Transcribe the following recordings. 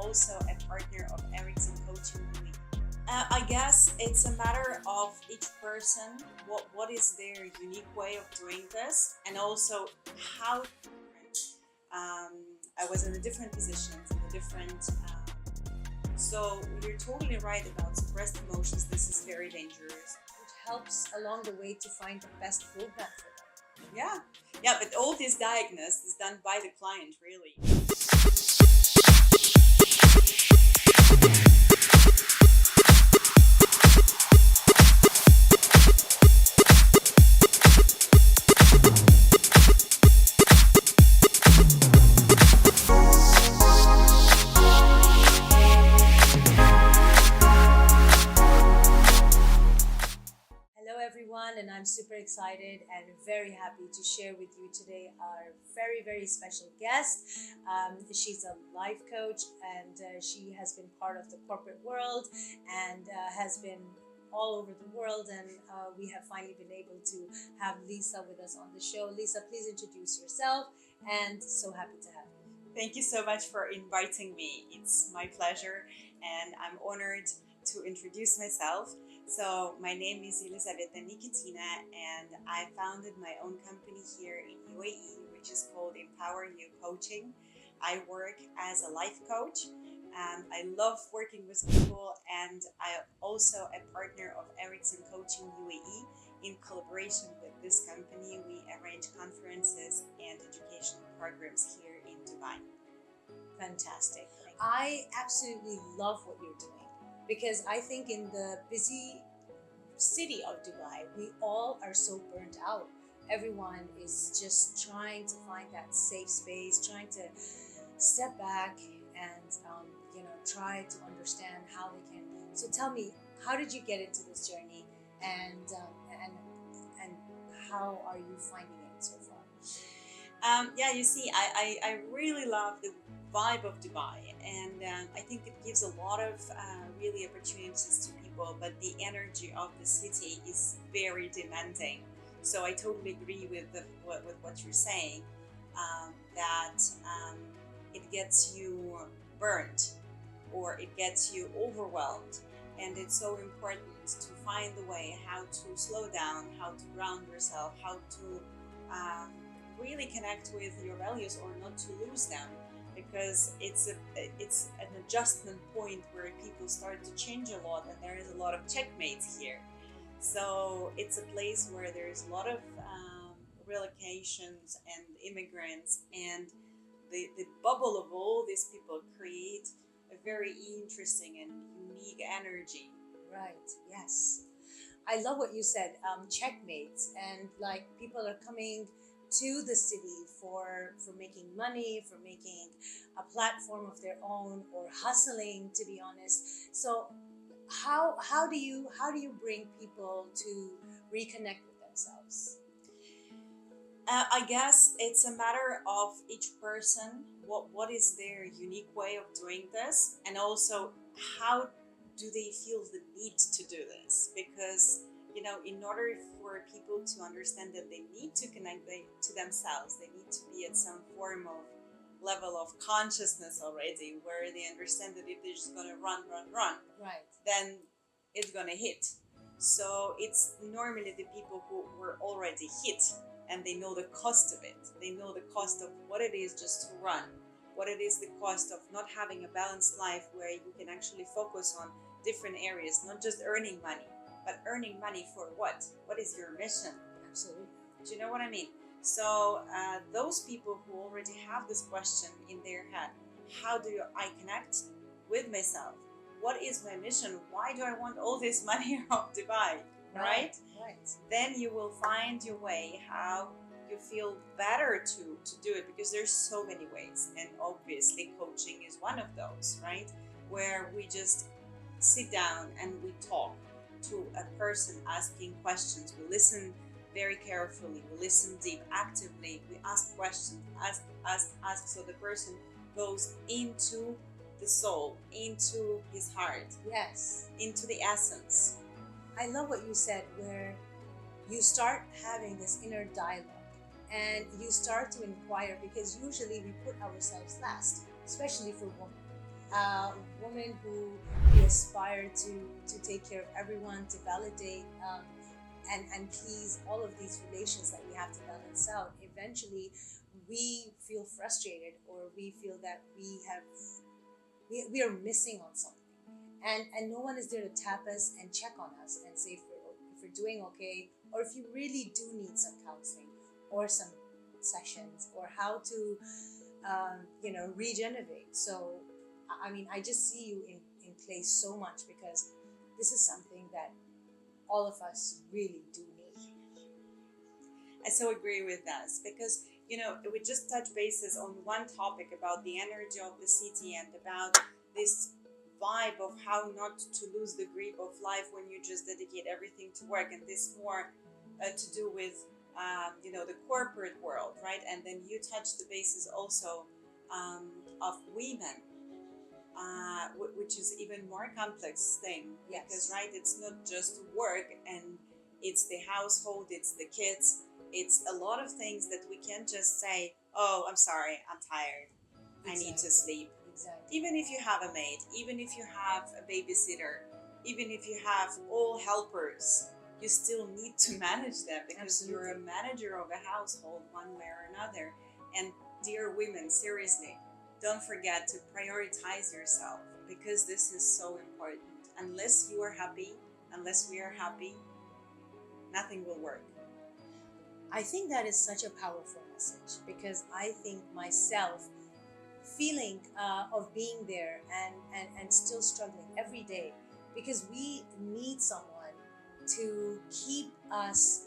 also a partner of Ericsson Coaching. I guess it's a matter of each person, what is their unique way of doing this, and also how different. I was in the different positions, in the different. So you're totally right about suppressed emotions. This is very dangerous. Which helps along the way to find the best program for them. Yeah, but all this diagnosis is done by the client, really. And I'm super excited and very happy to share with you today our very, very special guest. She's a life coach and she has been part of the corporate world and has been all over the world, and we have finally been able to have Lisa with us on the show. Lisa, please introduce yourself, and so happy to have you. Thank you so much for inviting me. It's my pleasure and I'm honored to introduce myself. So my name is Elizaveta Nikitina, and I founded my own company here in UAE, which is called EmpowerU Coaching. I work as a life coach. I love working with people, and I also a partner of Ericsson Coaching UAE. In collaboration with this company, we arrange conferences and educational programs here in Dubai. Fantastic. I absolutely love what you're doing, because I think in the busy city of Dubai, we all are so burnt out. Everyone is just trying to find that safe space, trying to step back and try to understand how they can. So tell me, how did you get into this journey, and how are you finding it so far? You see, I really love the vibe of Dubai, and I think it gives a lot of really opportunities to people, but the energy of the city is very demanding. So I totally agree with what you're saying, that it gets you burnt or it gets you overwhelmed, and it's so important to find the way how to slow down, how to ground yourself, how to really connect with your values or not to lose them, because it's an adjustment point where people start to change a lot, and there is a lot of checkmates here. So it's a place where there's a lot of relocations and immigrants, and the bubble of all these people create a very interesting and unique energy. Right, yes. I love what you said, checkmates, and like people are coming to the city for making money, for making a platform of their own, or hustling, to be honest. So how do you bring people to reconnect with themselves? I guess it's a matter of each person, what is their unique way of doing this, and also how do they feel the need to do this, because in order for people to understand that they need to connect to themselves, they need to be at some form of level of consciousness already, where they understand that if they're just going to run, right, then it's going to hit. So it's normally the people who were already hit, and they know the cost of it. They know the cost of what it is just to run, what it is the cost of not having a balanced life where you can actually focus on different areas, not just earning money, but earning money for what? What is your mission? Absolutely. Do you know what I mean? So those people who already have this question in their head, how do I connect with myself? What is my mission? Why do I want all this money of Dubai? Right? Then you will find your way how you feel better to do it, because there's so many ways, and obviously coaching is one of those, right? Where we just sit down and we talk to a person asking questions. We listen very carefully, we listen deep, actively, we ask questions, ask, so the person goes into the soul, into his heart, yes, into the essence. I love what you said, where you start having this inner dialogue and you start to inquire, because usually we put ourselves last, especially for women. women who we aspire to take care of everyone, to validate and please all of these relations that we have to balance out. Eventually, we feel frustrated, or we feel that we are missing on something, and no one is there to tap us and check on us and say if we're doing okay, or if you really do need some counseling or some sessions, or how to regenerate. So I mean, I just see you in place so much, because this is something that all of us really do need. I so agree with that, because we just touch bases on one topic about the energy of the city and about this vibe of how not to lose the grip of life when you just dedicate everything to work, and this more to do with the corporate world, right? And then you touch the bases also of women, which is even more complex thing. Yes. Because right, it's not just work, and it's the household, it's the kids, it's a lot of things that we can't just say, oh, I'm sorry, I'm tired, I need to sleep. Exactly. Even if you have a maid, even if you have a babysitter, even if you have all helpers, you still need to manage them, because Absolutely. you're a manager of a household one way or another. And dear women, seriously, don't forget to prioritize yourself, because this is so important. Unless you are happy, unless we are happy, nothing will work. I think that is such a powerful message, because I think myself feeling of being there and still struggling every day, because we need someone to keep us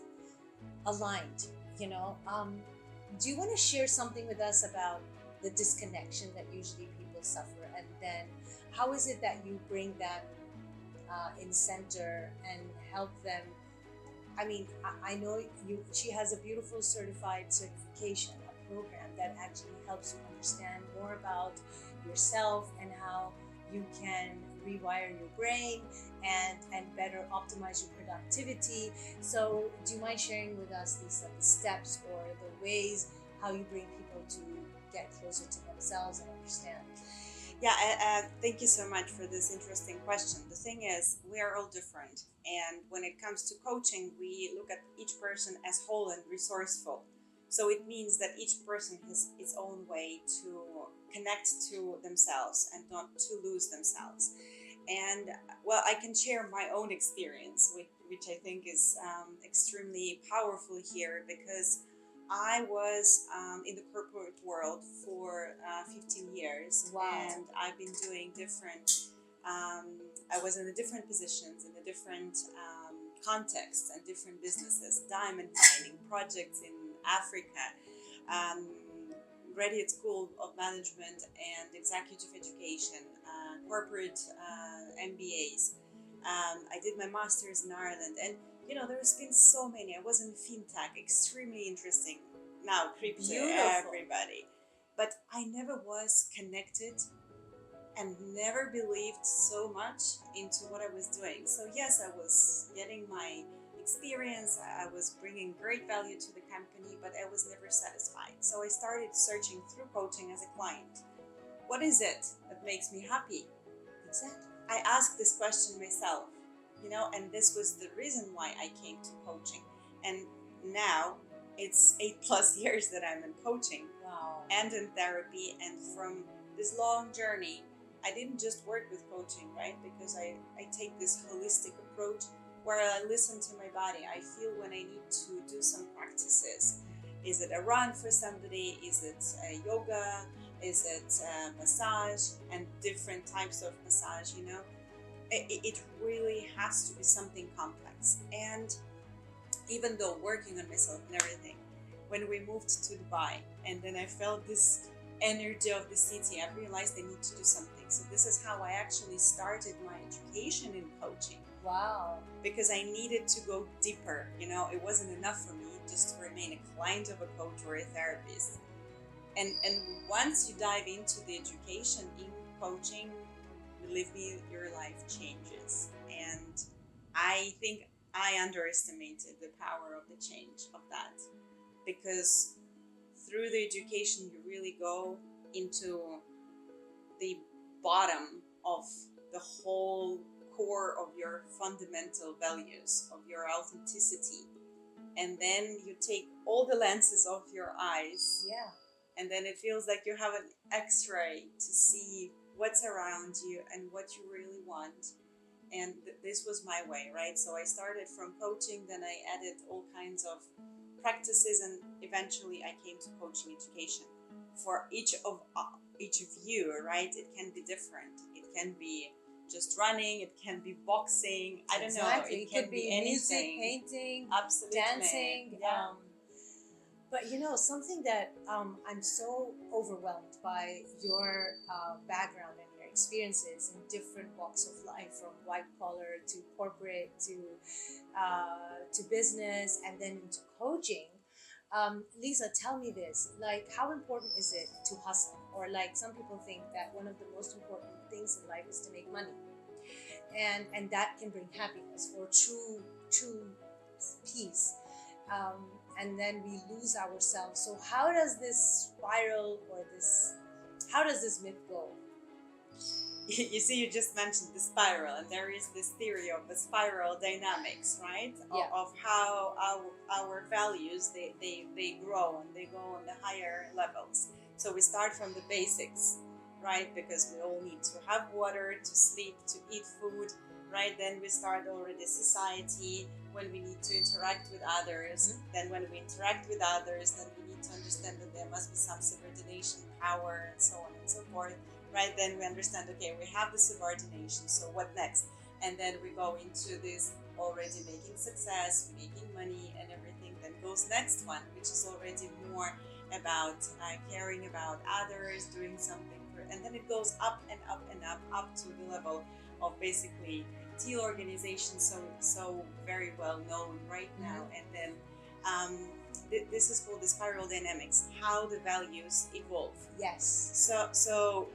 aligned. Do you want to share something with us about the disconnection that usually people suffer, and then how is it that you bring them in center and help them? I mean, I know she has a beautiful certification, a program that actually helps you understand more about yourself and how you can rewire your brain and better optimize your productivity. So do you mind sharing with us these steps, or the ways how you bring people to get closer to themselves and understand? Yeah, thank you so much for this interesting question. The thing is, we are all different. And when it comes to coaching, we look at each person as whole and resourceful. So it means that each person has its own way to connect to themselves and not to lose themselves. And well, I can share my own experience, which I think is extremely powerful here, because I was in the corporate world for 15 years. Wow. And I've been doing different, I was in the different positions, in the different contexts and different businesses, diamond mining, projects in Africa, graduate school of management and executive education, corporate MBAs. I did my master's in Ireland, and there's been so many. I was in fintech, extremely interesting. Now creep to everybody, but I never was connected and never believed so much into what I was doing. So yes, I was getting my experience, I was bringing great value to the company, but I was never satisfied. So I started searching through coaching as a client. What is it that makes me happy? Exactly. I asked this question myself, and this was the reason why I came to coaching. And now it's 8+ years that I'm in coaching. Wow. And in therapy. And from this long journey, I didn't just work with coaching, right? Because I take this holistic approach where I listen to my body. I feel when I need to do some practices. Is it a run for somebody? Is it a yoga? Is it a massage? And different types of massage, It really has to be something complex. And even though working on myself and everything, when we moved to Dubai, and then I felt this energy of the city, I realized I need to do something. So this is how I actually started my education in coaching. Wow. Because I needed to go deeper. It wasn't enough for me just to remain a client of a coach or a therapist. And once you dive into the education in coaching, believe me, your life changes. And I think I underestimated the power of the change of that, because through the education you really go into the bottom of the whole core of your fundamental values, of your authenticity. And then you take all the lenses of your eyes. Yeah. And then it feels like you have an x-ray to see what's around you and what you really want. And this was my way, right? So I started from coaching, then I added all kinds of practices, and eventually I came to coaching education. For each of you, right? It can be different. It can be just running. It can be boxing. I don't know. It could be music, painting, absolutely, dancing. Yeah. But you know, something that I'm so overwhelmed by your background and your experiences in different walks of life, from white collar to corporate to business, and then into coaching. Lisa, tell me this: like, how important is it to hustle? Or like, some people think that one of the most important things in life is to make money, and that can bring happiness or true peace. And then we lose ourselves. So how does this spiral, or how does this myth go? You see, you just mentioned the spiral, and there is this theory of the spiral dynamics, right? Yeah. Of how our values, they grow and they go on the higher levels. So we start from the basics, right? Because we all need to have water, to sleep, to eat food, right? Then we start already society, when we need to interact with others. Mm-hmm. Then when we interact with others, then we need to understand that there must be some subordination, power, and so on and so forth, right? Then we understand, okay, we have the subordination, so what next? And then we go into this already making success, making money, and everything. Then goes next one, which is already more about caring about others, doing something for, and then it goes up and up and up to the level of basically teal organization, so very well known right now. And then this is called the spiral dynamics, how the values evolve. Yes. So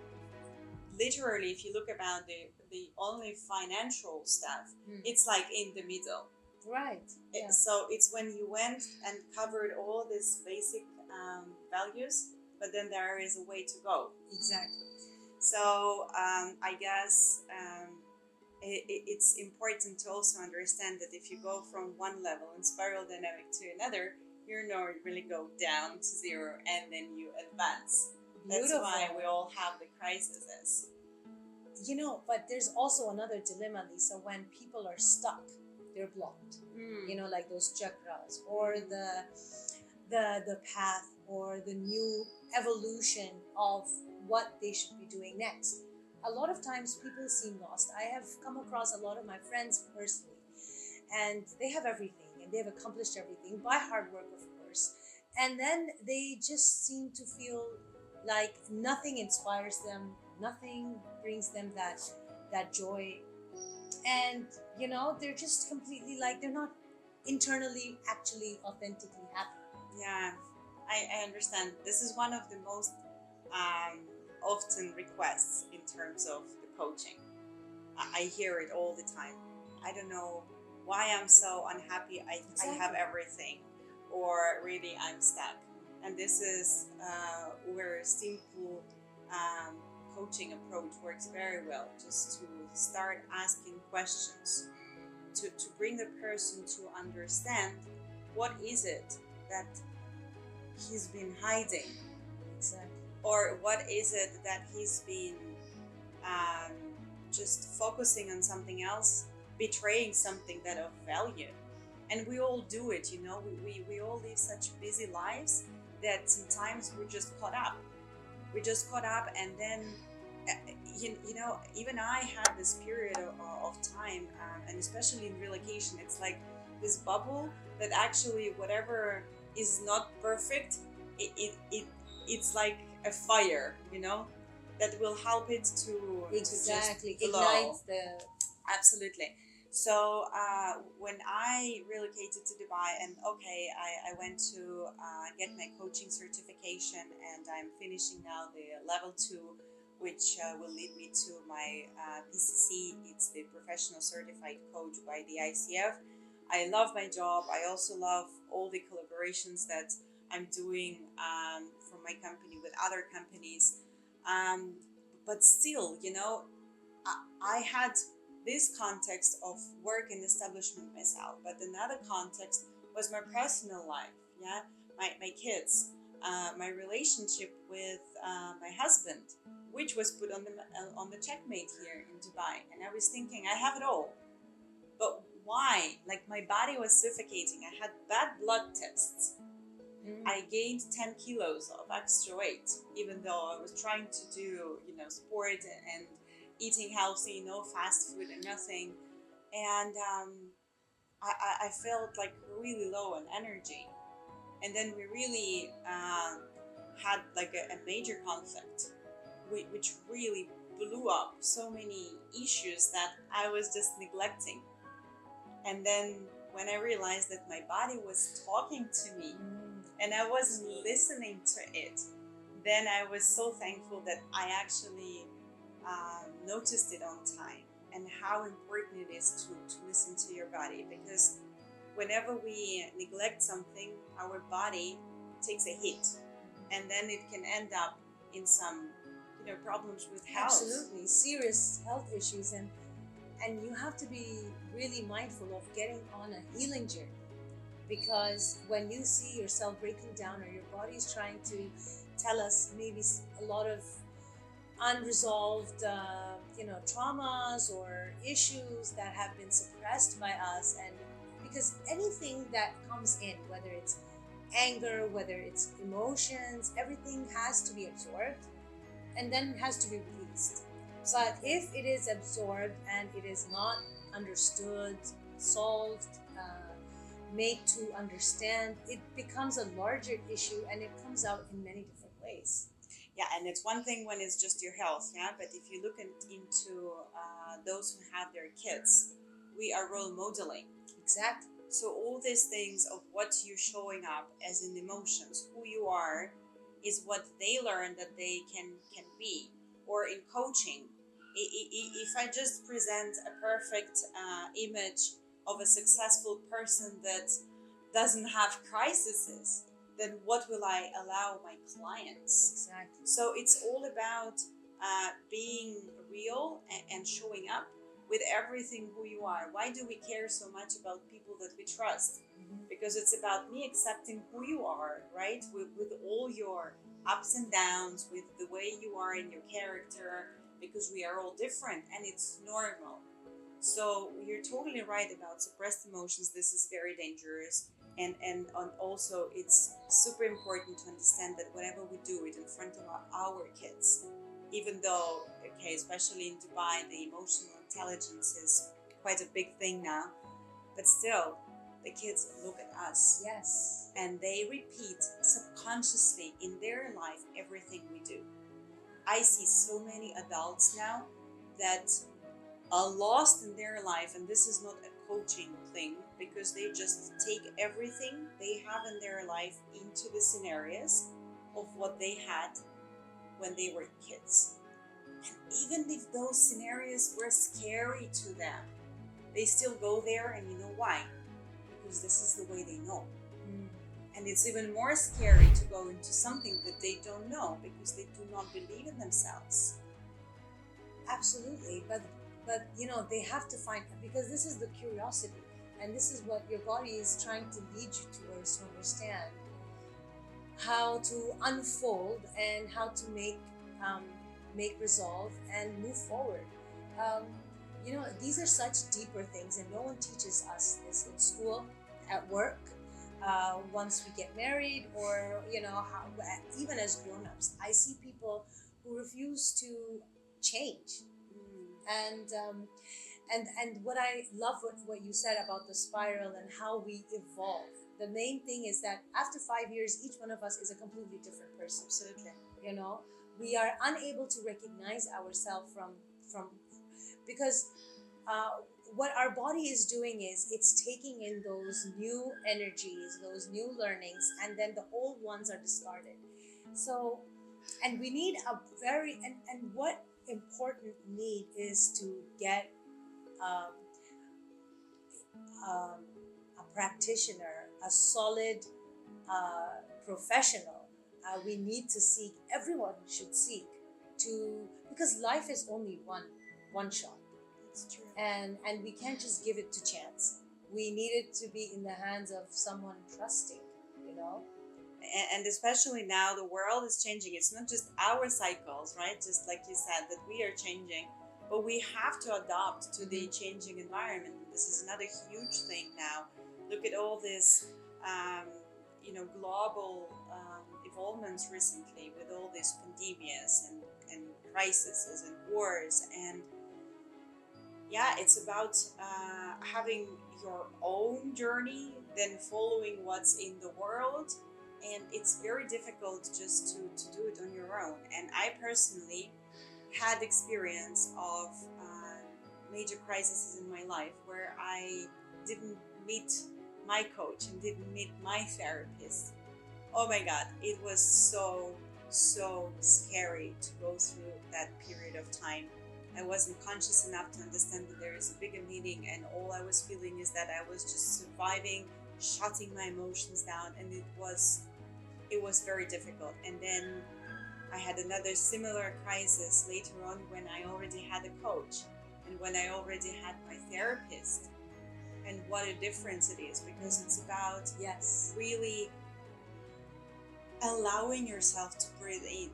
literally, if you look about the only financial stuff, it's like in the middle, right? Yeah. So it's when you went and covered all these basic values, but then there is a way to go. Exactly. So I guess it's important to also understand that if you go from one level in spiral dynamic to another, you're not really go down to zero and then you advance. Beautiful. That's why we all have the crises. You know, but there's also another dilemma, Lisa, when people are stuck, they're blocked. You know, like those chakras, or the path, or the new evolution of what they should be doing next. A lot of times people seem lost. I have come across a lot of my friends personally, and they have everything and they've accomplished everything by hard work, of course. And then they just seem to feel like nothing inspires them, nothing brings them that joy. And you know, they're just completely like, they're not internally actually authentically happy. Yeah, I understand. This is one of the most often requests in terms of the coaching. I hear it all the time. I don't know why I'm so unhappy. I have everything, or really I'm stuck. And this is where a simple coaching approach works very well. Just to start asking questions, to bring the person to understand what is it that he's been hiding. Exactly. Or what is it that he's been just focusing on something else, betraying something that of value. And we all do it, you know, we all live such busy lives that sometimes we're just caught up. And then, you know, even I had this period of time, and especially in relocation, it's like this bubble that actually whatever is not perfect, it's like a fire, you know, that will help it to exactly to just ignites the. Absolutely. So when I relocated to Dubai, and I went to get my coaching certification, and I'm finishing now the level 2, which will lead me to my PCC. It's the Professional Certified Coach by the ICF. I love my job. I also love all the collaborations that I'm doing from my company with other companies. But still, I had this context of work and establishment myself, but another context was my personal life. Yeah, my kids, my relationship with my husband, which was put on the checkmate here in Dubai. And I was thinking, I have it all, but why? Like, my body was suffocating. I had bad blood tests. I gained 10 kilos of extra weight, even though I was trying to do, sport and eating healthy, no fast food and nothing. And I felt like really low on energy. And then we really had like a major conflict, which really blew up so many issues that I was just neglecting. And then when I realized that my body was talking to me and I wasn't listening to it, then I was so thankful that I actually noticed it on time, and how important it is to listen to your body, because whenever we neglect something, our body takes a hit, and then it can end up in some problems with health. Absolutely, serious health issues, and you have to be really mindful of getting on a healing journey, because when you see yourself breaking down, or your body is trying to tell us maybe a lot of unresolved traumas or issues that have been suppressed by us, and because anything that comes in, whether it's anger, whether it's emotions, everything has to be absorbed and then has to be released. But if it is absorbed and it is not understood, solved, made to understand, it becomes a larger issue, and it comes out in many different ways. Yeah, and it's one thing when it's just your health, yeah, but if you look into those who have their kids, we are role modeling. Exactly. So all these things of what you're showing up as in emotions, who you are, is what they learn that they can be. Or in coaching, if I just present a perfect image of a successful person that doesn't have crises, then what will I allow my clients? Exactly. So it's all about being real and showing up with everything who you are. Why do we care so much about people that we trust? Because it's about me accepting who you are, right? With all your ups and downs, with the way you are in your character, because we are all different and it's normal. So you're totally right about suppressed emotions. This is very dangerous. And also it's super important to understand that whenever we do it in front of our kids, even though, okay, especially in Dubai, the emotional intelligence is quite a big thing now, but still, the kids look at us. Yes. And they repeat subconsciously in their life everything we do. I see so many adults now that are lost in their life, and this is not a coaching thing, because they just take everything they have in their life into the scenarios of what they had when they were kids. And even if those scenarios were scary to them, they still go there, and you know why? Because this is the way they know. And it's even more scary to go into something that they don't know, because they do not believe in themselves. Absolutely, but they have to find, because this is the curiosity, and this is what your body is trying to lead you towards, to understand how to unfold and how to make resolve and move forward. These are such deeper things, and no one teaches us this in school, at work, once we get married, or how, even as grown-ups. I see people who refuse to change. And what I love what you said about the spiral and how we evolve. The main thing is that after 5 years, each one of us is a completely different person. Absolutely. We are unable to recognize ourselves from because what our body is doing is it's taking in those new energies, those new learnings, and then the old ones are discarded. So, and we need a very, and what important need is to get a practitioner, a solid professional. We need to seek, everyone should seek to, because life is only one shot, It's true. and we can't just give it to chance. We need it to be in the hands of someone trusting, you know. And especially now the world is changing. It's not just our cycles, right? Just like you said, that we are changing, but we have to adapt to the changing environment. This is another huge thing now. Look at all this, global evolvements recently with all these pandemics and crises and wars. And yeah, it's about having your own journey, then following what's in the world. And it's very difficult just to do it on your own. And I personally had experience of major crises in my life where I didn't meet my coach and didn't meet my therapist. Oh my God, it was so scary to go through that period of time. I wasn't conscious enough to understand that there is a bigger meaning, and all I was feeling is that I was just surviving, shutting my emotions down, and it was very difficult. And then I had another similar crisis later on when I already had a coach and when I already had my therapist. And what a difference it is, because it's about Yes. really allowing yourself to breathe in.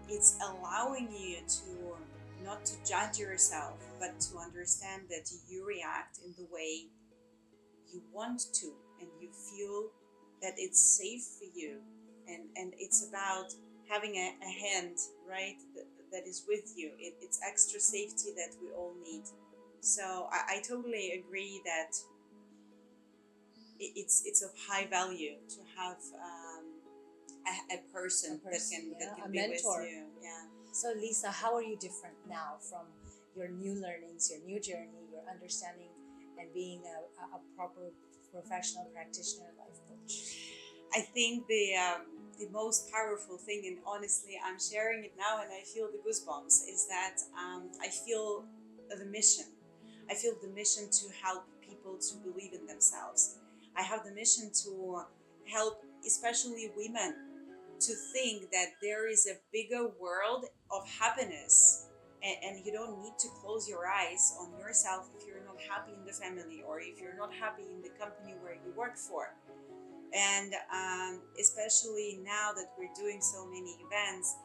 It's allowing you to not to judge yourself, but to understand that you react in the way you want to, and you feel that it's safe for you. And it's about having a hand, right, that is with you. It's extra safety that we all need. So I totally agree that it's of high value to have a person that can a be mentor. with you. Yeah. So Lisa, how are you different now from your new learnings, your new journey, your understanding, and being a proper professional practitioner, life coach? I think the most powerful thing, and honestly, I'm sharing it now, and I feel the goosebumps, is that I feel the mission. I feel the mission to help people to believe in themselves. I have the mission to help, especially women, to think that there is a bigger world of happiness, and you don't need to close your eyes on yourself if you're not happy in the family or if you're not happy in the company where you work for. And especially now that we're doing so many events,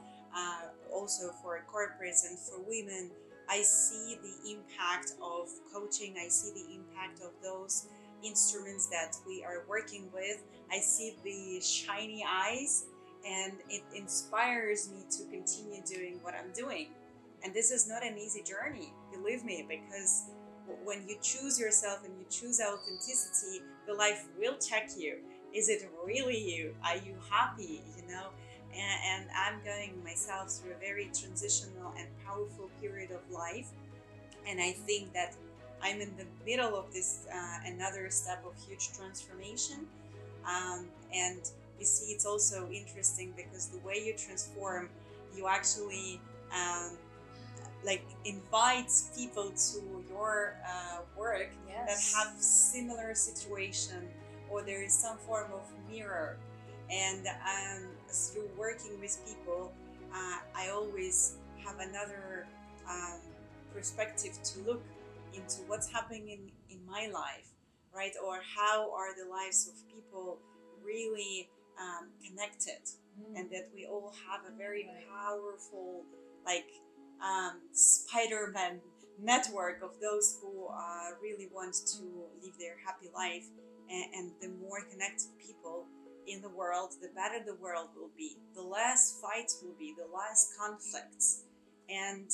also for corporates and for women, I see the impact of coaching. I see the impact of those instruments that we are working with. I see the shiny eyes, and it inspires me to continue doing what I'm doing. And this is not an easy journey, believe me, because when you choose yourself and you choose authenticity, the life will check you. Is it really you? Are you happy? And I'm going myself through a very transitional and powerful period of life. And I think that I'm in the middle of this another step of huge transformation. And you see, it's also interesting because the way you transform, you actually invites people to your work that have similar situation, or there is some form of mirror. And through working with people, I always have another perspective to look into what's happening in my life, right? Or how are the lives of people really connected, and that we all have a very powerful, Spider-Man network of those who really want to live their happy life. And the more connected people in the world, the better the world will be, the less fights will be, the less conflicts. And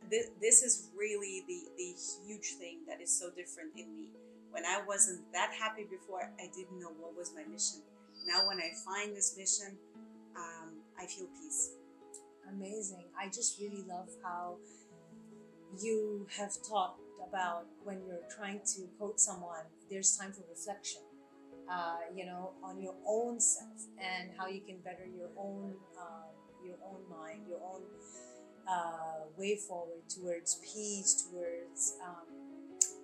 this is really the huge thing that is so different in me. When I wasn't that happy before, I didn't know what was my mission. Now when I find this mission, I feel peace. Amazing. I just really love how you have talked about when you're trying to coach someone, there's time for reflection, on your own self, and how you can better your own mind, your own way forward towards peace, towards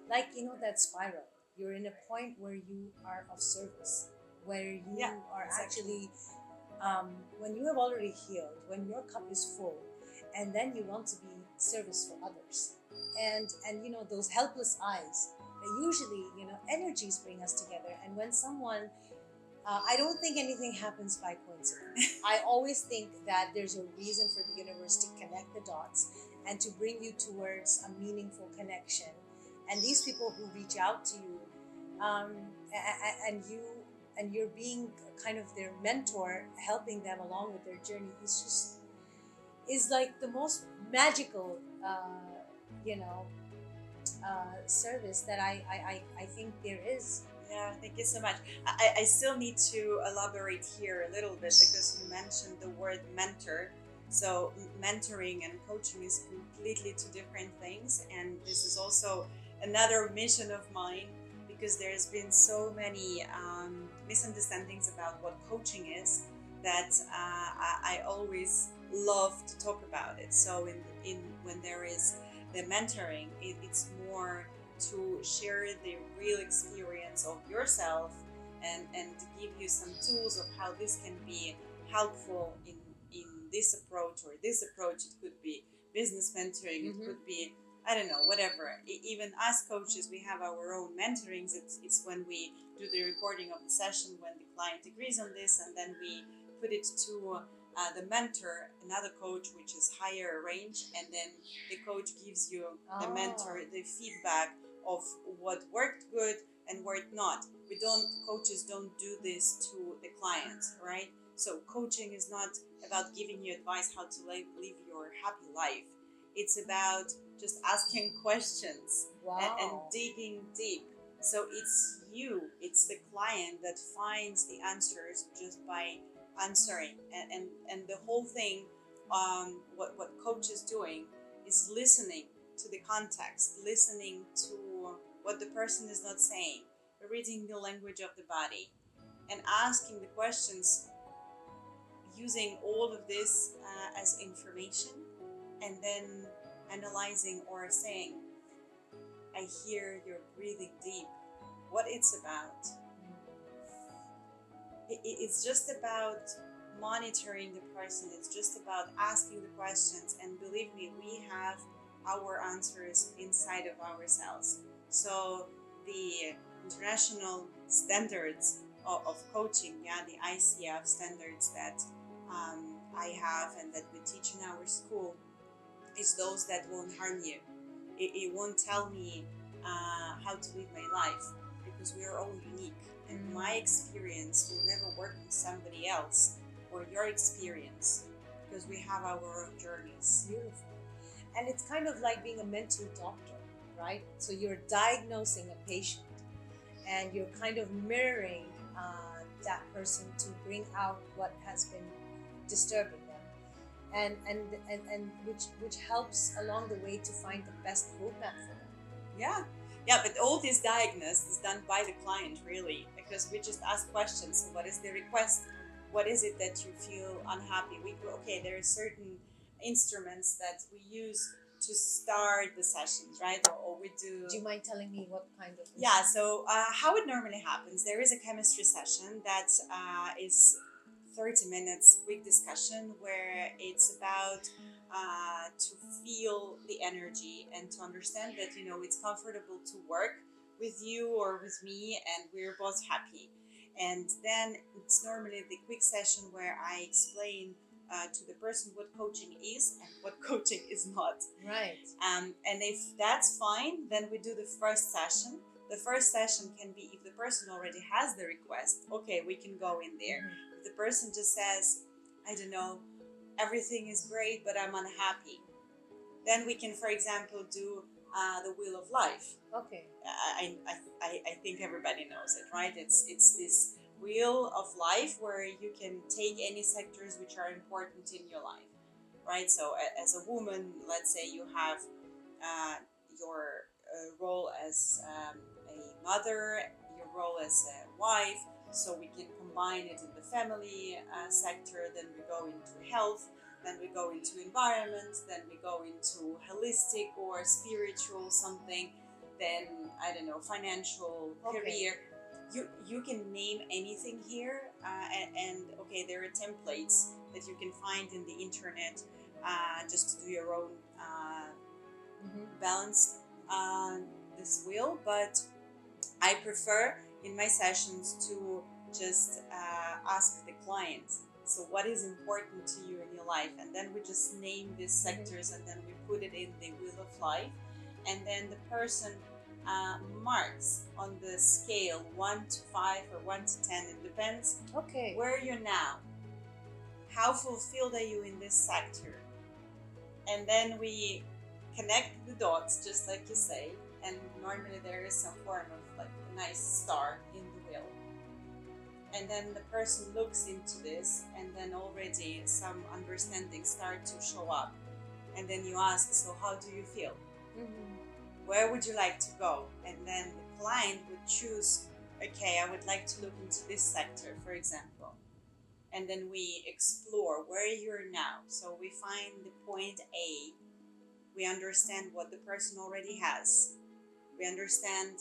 that spiral. You're in a point where you are of service, where you are exactly. actually when you have already healed, when your cup is full, and then you want to be service for others. And you know, those helpless eyes, usually, you know, energies bring us together. And when someone I don't think anything happens by coincidence. I always think that there's a reason for the universe to connect the dots and to bring you towards a meaningful connection. And these people who reach out to you, and you're being kind of their mentor, helping them along with their journey, is like the most magical, you know, service that I think there is. Yeah, thank you so much. I still need to elaborate here a little bit because you mentioned the word mentor. So, mentoring and coaching is completely two different things. And this is also another mission of mine because there's been so many misunderstandings about what coaching is that I always love to talk about it. So, in when there is the mentoring, it's more to share the real experience of yourself and to give you some tools of how this can be helpful in this approach or this approach. It could be business mentoring, it could be, I don't know, whatever. Even us coaches, we have our own mentorings. It's when we do the recording of the session, when the client agrees on this, and then we put it to the mentor, another coach, which is higher range, and then the coach gives you, the mentor, the feedback of what worked good and worked not. Coaches don't do this to the client, right? So coaching is not about giving you advice how to live your happy life. It's about just asking questions and digging deep. So it's the client that finds the answers just by answering. And the whole thing, what coach is doing is listening to the context, listening to what the person is not saying, reading the language of the body, and asking the questions using all of this as information, and then analyzing or saying, I hear you're breathing deep. What it's about. It's just about monitoring the person. It's just about asking the questions. And believe me, we have our answers inside of ourselves. So the international standards of coaching, yeah, the ICF standards that I have and that we teach in our school, is those that won't harm you. It won't tell me how to live my life, because we are all unique. And my experience will never work with somebody else or your experience, because we have our own journeys. Beautiful. And it's kind of like being a mental doctor, right? So you're diagnosing a patient and you're kind of mirroring that person to bring out what has been disturbing them, and which helps along the way to find the best roadmap for them. Yeah, but all this diagnosis is done by the client, really, because we just ask questions. So what is the request? What is it that you feel unhappy? There are certain instruments that we use to start the sessions, right? Or we do. Do you mind telling me what kind of? Yeah. So how it normally happens, there is a chemistry session that is 30 minutes quick discussion, where it's about to feel the energy and to understand that, you know, it's comfortable to work with you or with me and we're both happy. And then it's normally the quick session where I explain to the person what coaching is and what coaching is not. Right. And if that's fine, then we do the first session. The first session can be, if the person already has the request, okay, we can go in there. If the person just says, I don't know, everything is great, but I'm unhappy, then we can, for example, do the wheel of life. Okay. I think everybody knows it, right? It's this wheel of life where you can take any sectors which are important in your life, right? So as a woman, let's say you have your role as a mother, your role as a wife, so we can combine it in the family sector. Then we go into health, then we go into environment, then we go into holistic or spiritual something, then I don't know, financial, career. You can name anything here, and okay, there are templates that you can find in the internet just to do your own Mm-hmm. balance this wheel. But I prefer in my sessions to just ask the client, so what is important to you in your life, and then we just name these sectors, and then we put it in the wheel of life, and then the person marks on the scale 1 to 5 or 1 to 10. It depends Okay. where you're now, how fulfilled are you in this sector, and then we connect the dots, just like you say, and normally there is some form of like a nice star in the wheel, and then the person looks into this, and then already some understanding start to show up, and then you ask, so how do you feel? Mm-hmm. Where would you like to go? And then the client would choose, okay, I would like to look into this sector, for example. And then we explore where you're now. So we find the point A. We understand what the person already has. We understand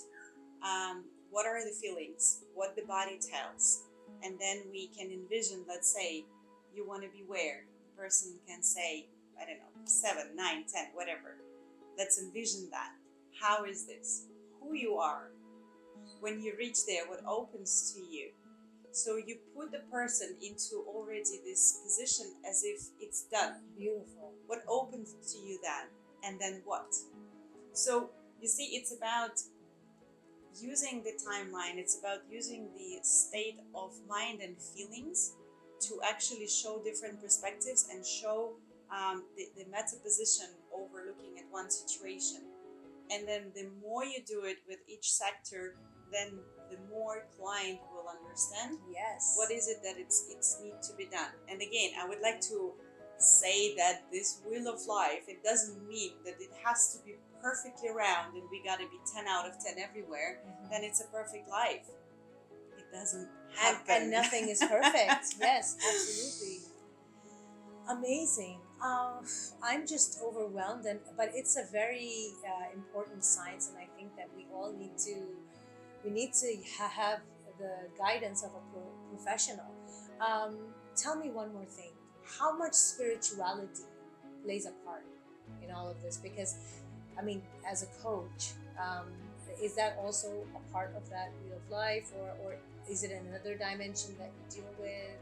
what are the feelings, what the body tells. And then we can envision, let's say, you want to be where? The person can say, I don't know, 7, 9, 10, whatever. Let's envision that. How is this? Who you are? When you reach there, what opens to you? So you put the person into already this position as if it's done. Beautiful. What opens to you then? And then what? So you see, it's about using the timeline. It's about using the state of mind and feelings to actually show different perspectives and show the meta position overlooking at one situation. And then the more you do it with each sector, then the more client will understand Yes. what is it that it's need to be done. And again, I would like to say that this wheel of life, it doesn't mean that it has to be perfectly round and we gotta be 10 out of 10 everywhere. Mm-hmm. Then it's a perfect life. It doesn't And, happen. and nothing is perfect. Yes, absolutely. Amazing. I'm just overwhelmed, but it's a very important science, and I think that we all need to have the guidance of a professional. Tell me one more thing. How much spirituality plays a part in all of this? Because, I mean, as a coach, is that also a part of that wheel of life, or is it another dimension that you deal with?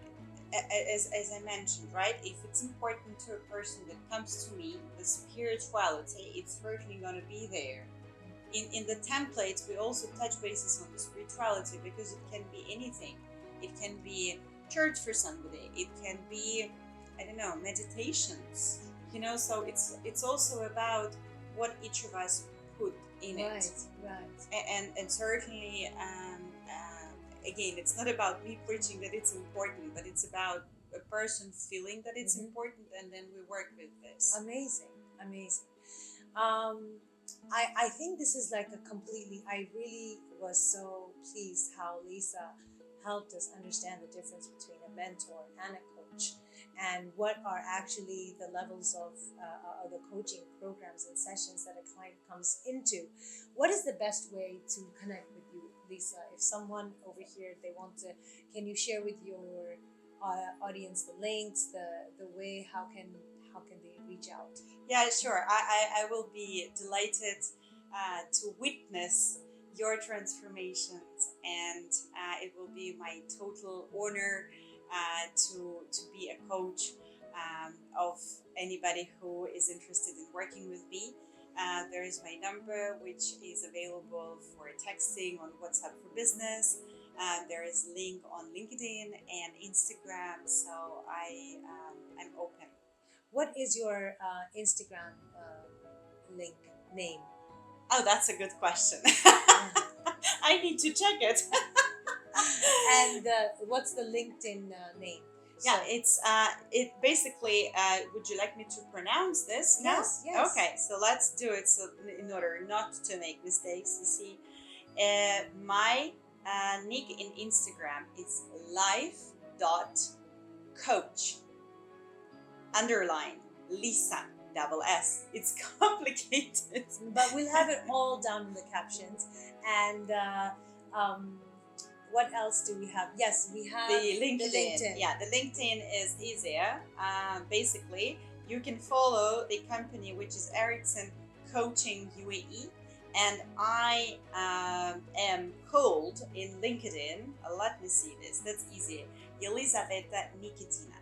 As I mentioned, right? If it's important to a person that comes to me, the spirituality, it's certainly going to be there. In the templates, we also touch bases on the spirituality because it can be anything. It can be church for somebody. It can be, I don't know, meditations. So it's also about what each of us put in it. Right. And certainly, again, it's not about me preaching that it's important, but it's about a person feeling that it's important, and then we work with this. Amazing. I think this is like I really was so pleased how Lisa helped us understand the difference between a mentor and a coach, and what are actually the levels of the coaching programs and sessions that a client comes into. What is the best way to connect with you, Lisa? If someone over here, they want to, can you share with your audience the links, the way, how can they reach out? Yeah, sure. I will be delighted to witness your transformations, and it will be my total honor to be a coach of anybody who is interested in working with me. There is my number, which is available for texting on WhatsApp for Business. There is a link on LinkedIn and Instagram, so I'm open. What is your Instagram link name? Oh, that's a good question. I need to check it. And what's the LinkedIn name? Yeah, it's it basically. Would you like me to pronounce this? Yes. No? Yes. Okay, so let's do it. So in order not to make mistakes, you see, my nick in Instagram is life.coach _ Lisa _S. It's complicated, but we'll have it all down in the captions. And what else do we have? Yes, we have the LinkedIn. The LinkedIn. Yeah, the LinkedIn is easier. Basically, you can follow the company, which is Ericsson Coaching UAE. And I am called in LinkedIn, let me see this, that's easy, Elizaveta Nikitina.